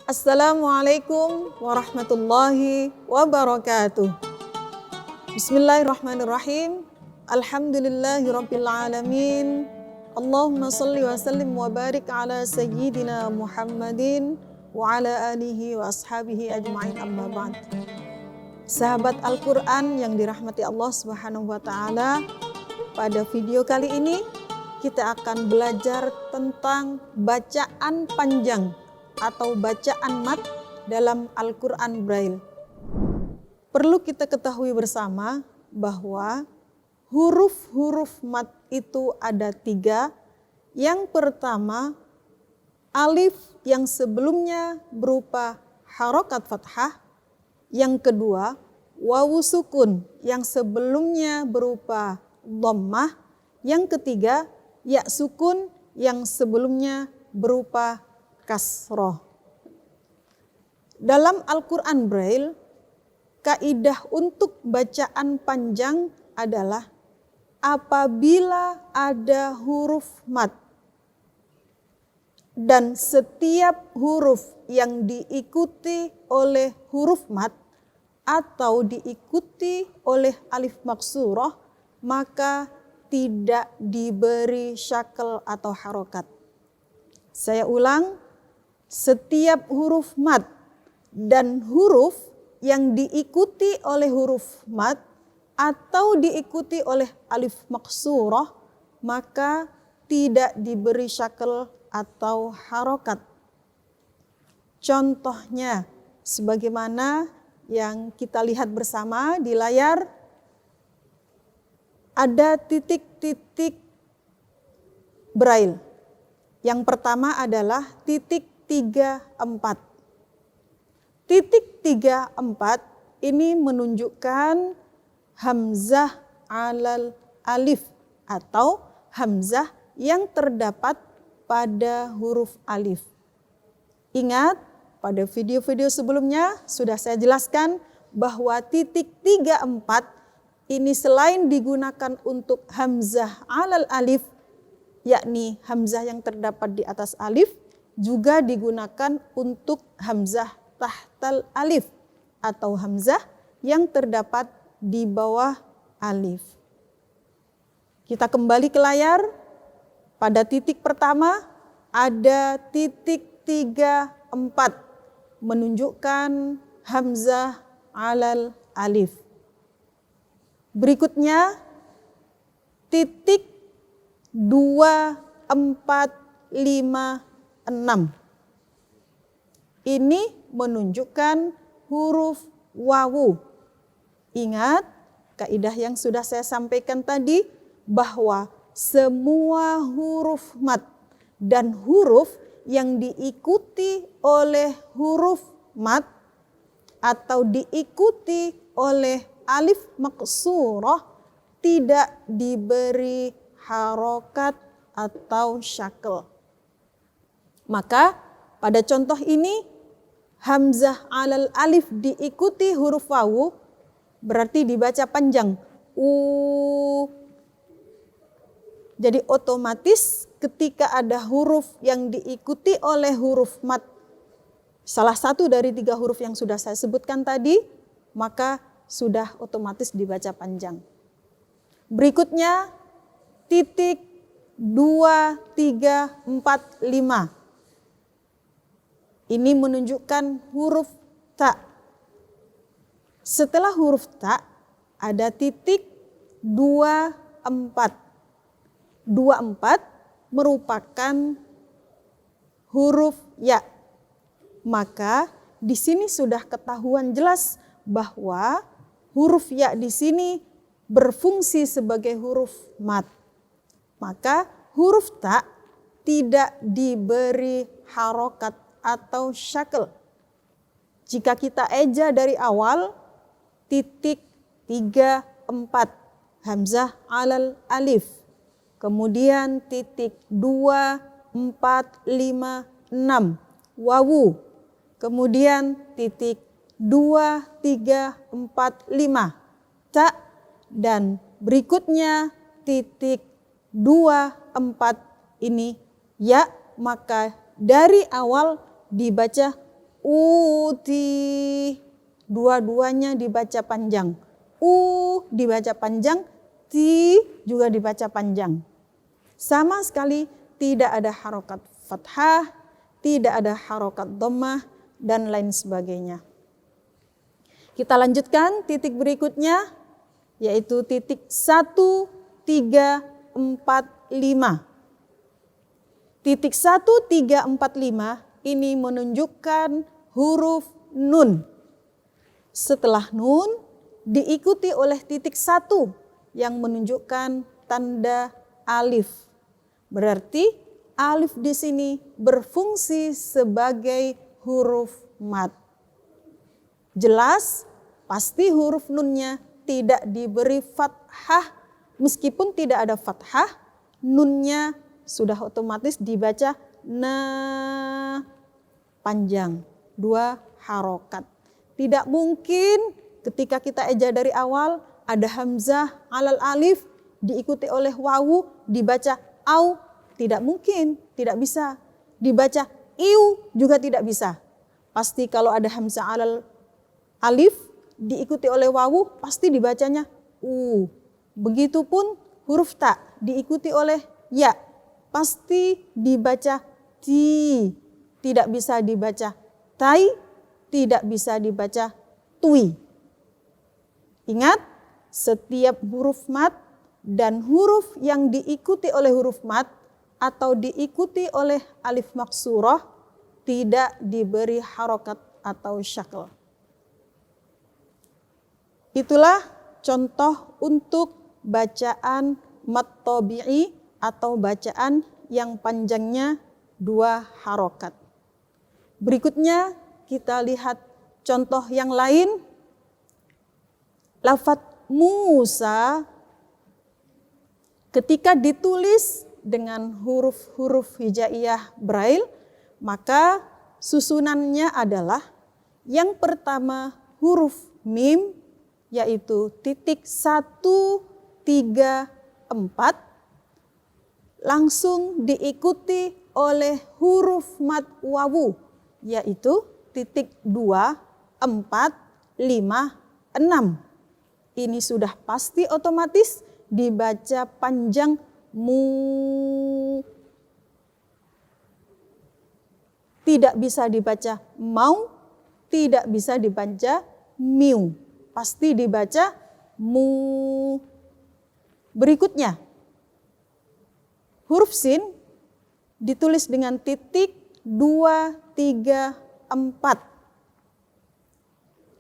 Assalamualaikum warahmatullahi wabarakatuh. Bismillahirrahmanirrahim. Alhamdulillahirabbil alamin. Allahumma shalli wa sallim wa barik ala sayyidina Muhammadin wa ala alihi wa ashabihi ajma'in, amma ba'd. Sahabat Al-Quran yang dirahmati Allah Subhanahu wa ta'ala, pada video kali ini kita akan belajar tentang bacaan panjang atau bacaan mat dalam Al-Quran Braille. Perlu kita ketahui bersama bahwa huruf-huruf mat itu ada 3. Yang pertama, alif yang sebelumnya berupa harokat fathah. Yang kedua, wawu sukun yang sebelumnya berupa dhammah. Yang ketiga, ya sukun yang sebelumnya berupa kasroh. Dalam Al-Quran Braille, kaidah untuk bacaan panjang adalah apabila ada huruf mat dan setiap huruf yang diikuti oleh huruf mat atau diikuti oleh alif maksurah, maka tidak diberi syakl atau harokat. Saya ulang, setiap huruf mat dan huruf yang diikuti oleh huruf mat atau diikuti oleh alif maksurah, maka tidak diberi syakl atau harokat. Contohnya sebagaimana yang kita lihat bersama di layar, ada titik-titik Braille. Yang pertama adalah titik 34. Titik 34 ini menunjukkan hamzah alal alif atau hamzah yang terdapat pada huruf alif. Ingat, pada video-video sebelumnya sudah saya jelaskan bahwa titik 34 ini selain digunakan untuk hamzah alal alif, yakni hamzah yang terdapat di atas alif, juga digunakan untuk hamzah tahtal alif atau hamzah yang terdapat di bawah alif. Kita kembali ke layar. Pada titik pertama ada titik 34 menunjukkan hamzah alal alif. Berikutnya titik 2, 4, 5, 6. Ini menunjukkan huruf wawu. Ingat kaidah yang sudah saya sampaikan tadi bahwa semua huruf mat dan huruf yang diikuti oleh huruf mat atau diikuti oleh alif maksurah tidak diberi harokat atau syakl. Maka pada contoh ini hamzah alal alif diikuti huruf wawu berarti dibaca panjang u. Jadi otomatis ketika ada huruf yang diikuti oleh huruf mat, salah satu dari 3 huruf yang sudah saya sebutkan tadi, maka sudah otomatis dibaca panjang. Berikutnya titik 2, 3, 4, 5. Ini menunjukkan huruf ta. Setelah huruf ta ada titik 24. 24 merupakan huruf ya. Maka di sini sudah ketahuan jelas bahwa huruf ya di sini berfungsi sebagai huruf mat. Maka huruf ta tidak diberi harokat atau syakl. Jika kita eja dari awal, titik 3, 4, hamzah alal alif. Kemudian titik 2, 4, 5, 6, wawu. Kemudian titik 2, 3, 4, 5, ta. Dan berikutnya titik 2, 4 ini ya, maka dari awal dibaca uti. Dua-duanya dibaca panjang. Dibaca panjang, ti juga dibaca panjang. Sama sekali tidak ada harokat fathah, tidak ada harokat dhammah, dan lain sebagainya. Kita lanjutkan titik berikutnya, yaitu titik 1, 3, 4, 5. Titik 1, 3, 4, 5 ini menunjukkan huruf nun. Setelah nun diikuti oleh titik 1 yang menunjukkan tanda alif. Berarti alif di sini berfungsi sebagai huruf mad. Jelas, pasti huruf nunnya tidak diberi fathah. Meskipun tidak ada fathah, nunnya sudah otomatis dibaca panjang, 2 harokat. Tidak mungkin ketika kita eja dari awal ada hamzah alal alif diikuti oleh wawu dibaca au. Tidak mungkin, tidak bisa. Dibaca iu juga tidak bisa. Pasti kalau ada hamzah alal alif diikuti oleh wawu pasti dibacanya u. Begitupun huruf ta diikuti oleh ya pasti dibaca ti. Tidak bisa dibaca tai, tidak bisa dibaca tui. Ingat, setiap huruf mad dan huruf yang diikuti oleh huruf mad atau diikuti oleh alif maksurah tidak diberi harokat atau syakl. Itulah contoh untuk bacaan mad tabi'i atau bacaan yang panjangnya 2 harokat. Berikutnya kita lihat contoh yang lain. Lafaz Musa ketika ditulis dengan huruf-huruf hijaiyah Braille, maka susunannya adalah yang pertama huruf mim, yaitu titik 1, 3, 4, langsung diikuti oleh huruf mad wawu, yaitu titik 2, 4, 5, 6. Ini sudah pasti otomatis dibaca panjang mu. Tidak bisa dibaca mau, tidak bisa dibaca miu. Pasti dibaca mu. Berikutnya, huruf sin ditulis dengan titik 2, 3, 4.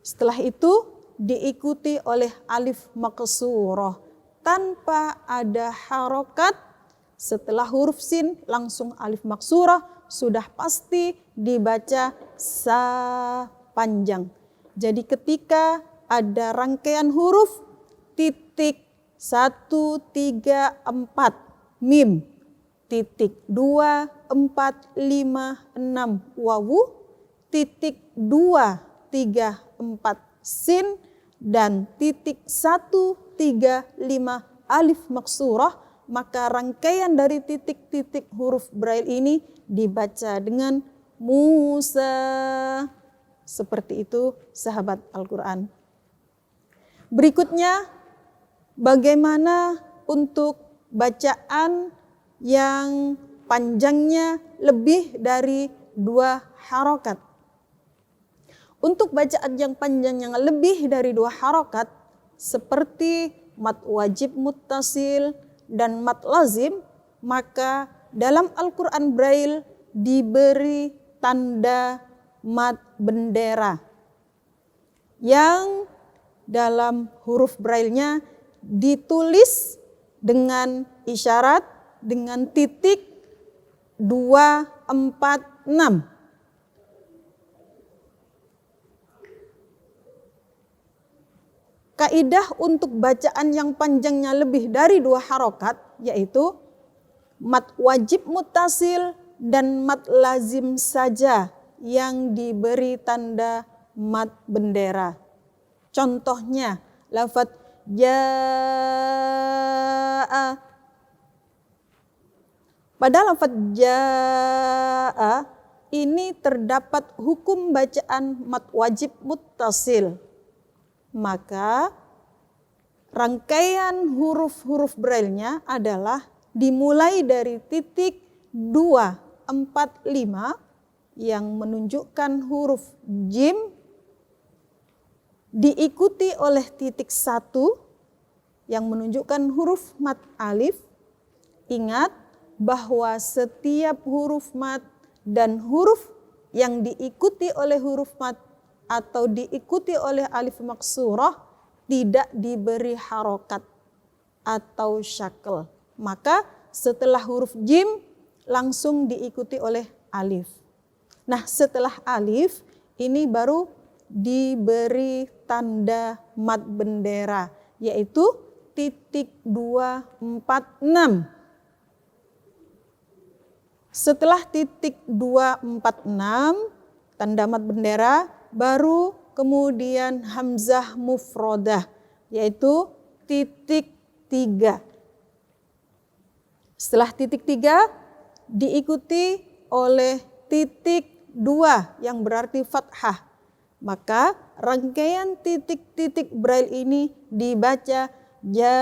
Setelah itu diikuti oleh alif maksurah tanpa ada harokat. Setelah huruf sin langsung alif maksurah, sudah pasti dibaca sa panjang. Jadi ketika ada rangkaian huruf titik 1, 3, 4 mim, titik 2, 4, 5, 6 wawu, titik 2, 3, 4 sin, dan titik 1, 3, 5 alif maksurah, maka rangkaian dari titik-titik huruf Braille ini dibaca dengan Musa. Seperti itu sahabat Al-Quran. Berikutnya, bagaimana untuk bacaan yang panjangnya lebih dari 2 harokat? Untuk bacaan yang panjang yang lebih dari 2 harokat, seperti mad wajib muttasil dan mad lazim, maka dalam Al-Quran Braille diberi tanda mad bendera yang dalam huruf Braille-nya ditulis dengan isyarat dengan titik 2, 4, 6. Kaidah untuk bacaan yang panjangnya lebih dari 2 harokat, yaitu mad wajib muttasil dan mad lazim saja yang diberi tanda mad bendera. Contohnya lafaz jaa. Pada lafaz jaa ini terdapat hukum bacaan mad wajib muttasil. Maka rangkaian huruf-huruf braille-nya adalah dimulai dari titik 2, 4, 5 yang menunjukkan huruf jim, diikuti oleh titik 1 yang menunjukkan huruf mad alif. Ingat bahwa setiap huruf mad dan huruf yang diikuti oleh huruf mad atau diikuti oleh alif maksurah tidak diberi harokat atau syakl. Maka setelah huruf jim langsung diikuti oleh alif. Nah, setelah alif ini baru diberi tanda mad bendera, yaitu titik 2, 4, 6. Setelah titik 2, 4, 6 tanda mad bendera, baru kemudian hamzah mufrodah, yaitu titik 3. Setelah titik 3 diikuti oleh titik 2 yang berarti fathah. Maka rangkaian titik-titik braille ini dibaca jaa.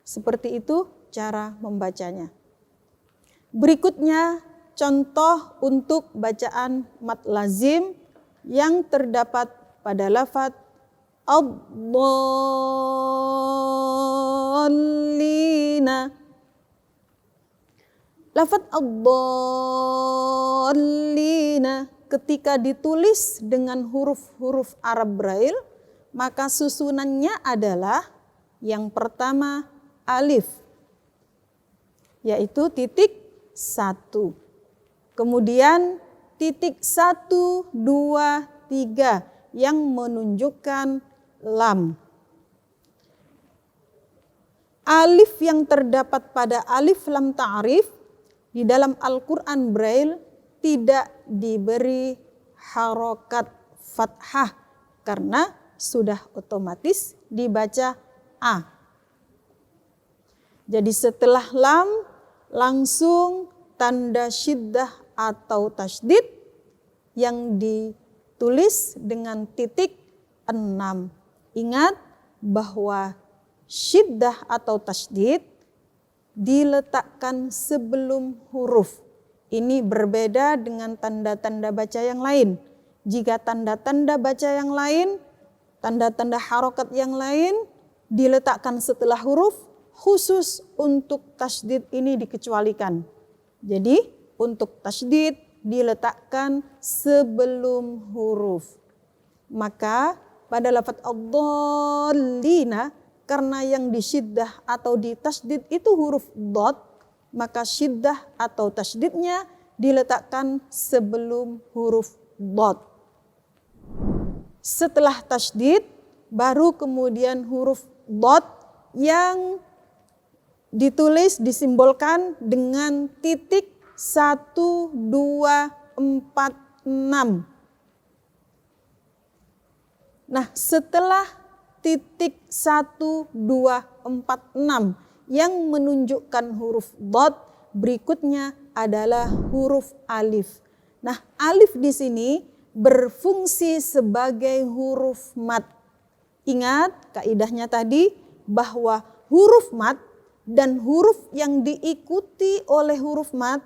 Seperti itu cara membacanya. Berikutnya contoh untuk bacaan mad lazim yang terdapat pada lafadz ad-dhallina. Lafadz ad-dhallina ketika ditulis dengan huruf-huruf Arab Braille, maka susunannya adalah yang pertama alif, yaitu titik 1. Kemudian titik 1, 2, 3 yang menunjukkan lam. Alif yang terdapat pada alif lam ta'rif di dalam Al-Quran Braille tidak diberi harokat fathah karena sudah otomatis dibaca A. Jadi setelah lam langsung tanda syiddah atau tasydid yang ditulis dengan titik 6. Ingat bahwa syiddah atau tasydid diletakkan sebelum huruf. Ini berbeda dengan tanda-tanda baca yang lain. Jika tanda-tanda baca yang lain, tanda-tanda harokat yang lain diletakkan setelah huruf, khusus untuk tasydid ini dikecualikan. Jadi untuk tasydid diletakkan sebelum huruf. Maka pada lafadz ad-dhallina, karena yang disyiddah atau ditasydid itu huruf dhad, maka syiddah atau tasydidnya diletakkan sebelum huruf dhad. Setelah tasydid baru kemudian huruf dhad yang ditulis disimbolkan dengan titik 1, 2, 4, 6. Nah, setelah titik 1, 2, 4, 6 yang menunjukkan huruf dhad, berikutnya adalah huruf alif. Nah, alif di sini berfungsi sebagai huruf mad. Ingat kaidahnya tadi bahwa huruf mad dan huruf yang diikuti oleh huruf mad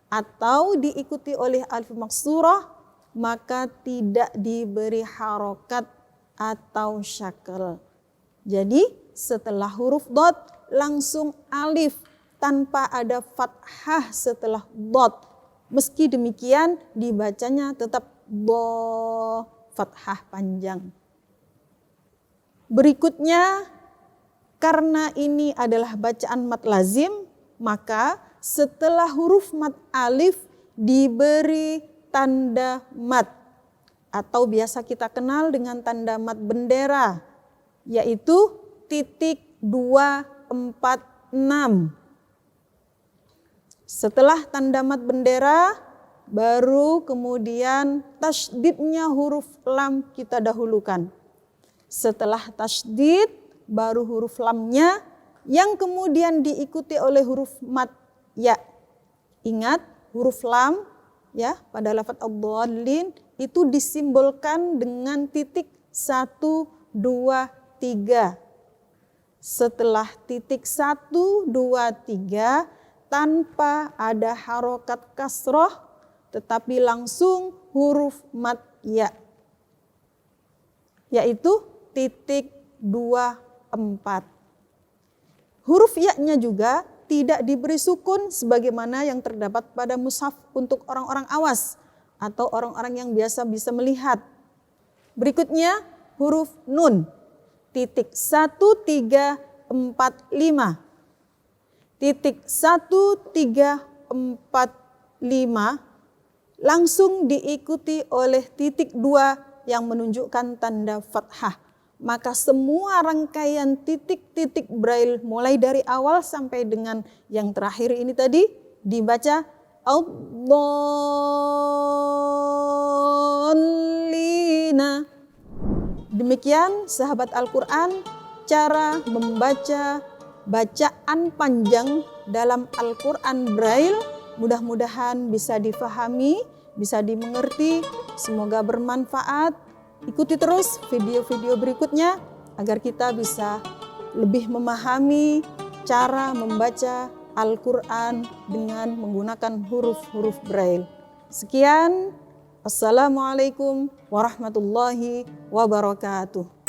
atau diikuti oleh alif maksurah maka tidak diberi harokat atau syakl. Jadi setelah huruf dhad langsung alif tanpa ada fathah setelah dhad. Meski demikian dibacanya tetap dha, fathah panjang. Berikutnya, karena ini adalah bacaan mad lazim, maka setelah huruf mad alif diberi tanda mad atau biasa kita kenal dengan tanda mad bendera, yaitu titik 2, 4, 6. Setelah tanda mad bendera, baru kemudian tasydidnya huruf lam kita dahulukan. Setelah tasydid, baru huruf lamnya yang kemudian diikuti oleh huruf mad ya. Ingat huruf lam ya pada lafaz ad-dallin itu disimbolkan dengan titik 1, 2, 3. Setelah titik 1, 2, 3 tanpa ada harokat kasroh tetapi langsung huruf mad ya. Yaitu titik 2, 4. Huruf ya-nya juga tidak diberi sukun sebagaimana yang terdapat pada mushaf untuk orang-orang awas atau orang-orang yang biasa bisa melihat. Berikutnya huruf nun. Titik 1, 3, 4, 5. Titik 1, 3, 4, 5 langsung diikuti oleh titik 2 yang menunjukkan tanda fathah. Maka semua rangkaian titik-titik Braille mulai dari awal sampai dengan yang terakhir ini tadi dibaca ad-dallina. Demikian sahabat Al-Quran cara membaca bacaan panjang dalam Al-Quran Braille. Mudah-mudahan bisa difahami, bisa dimengerti, semoga bermanfaat. Ikuti terus video-video berikutnya agar kita bisa lebih memahami cara membaca Al-Quran dengan menggunakan huruf-huruf Braille. Sekian, Assalamualaikum warahmatullahi wabarakatuh.